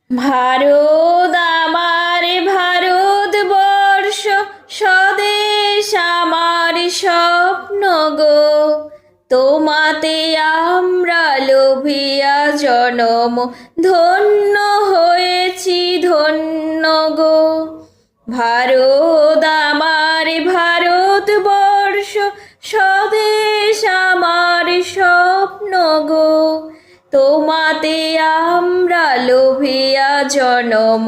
ভারত আমার ভারতবর্ষ, স্বদেশ আমার স্বপ্ন গো। তোমাতে আমরা লোভিয়া জনম, ধন্য হয়েছি ধন্য গো। ভারত আমার ভারতবর্ষ, স্বদেশ আমার স্বপ্ন গো। তোমাতে আমরা লোভিয়া জনম,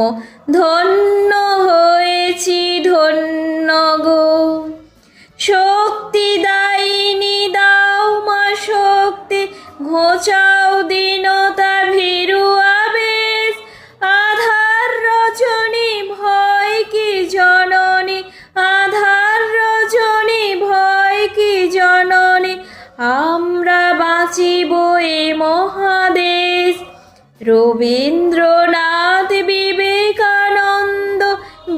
ধন্য হয়েছি ধন্য গো। শক্তি দায়িনী দাও মা শক্তি, ঘোচাও দীনতা ভীরু আবেশ। আধার রজনী ভয় কি জননী, আধার রজনী ভয় কি জননী। আমরা বাঁচিব এ মহাদেশ। রবীন্দ্রনাথ বিবেকানন্দ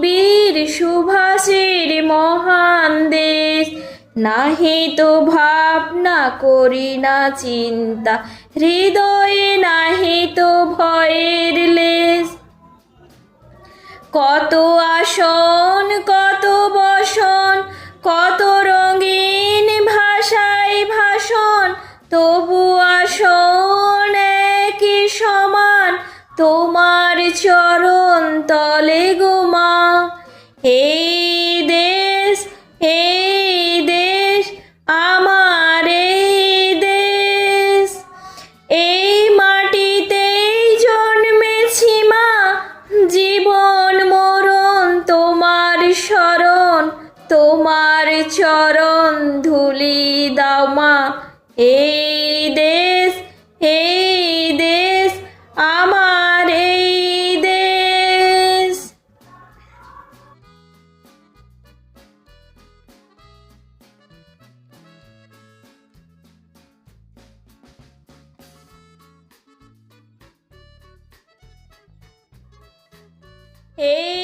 বীর সুভাষের মহান দেশ। নাহি তো ভাবনা করি না চিন্তা, হৃদয়ে নাহি তো ভয়ের লেশ। কত আসন কত বসন, কত রঙিন ভাষায় ভাষণ, তবু আসন একই সমান তোমার চরণ তলে গো মা। এই দেশ, এই দেশ আমার, এই দেশ। এই মাটিতেই জন্মেছি মা, জীবন মরণ তোমার শরণ। তোমার চরণ ধুলি দাও মা। এই দেশ, এই দেশ আমার, এই দেশ। এই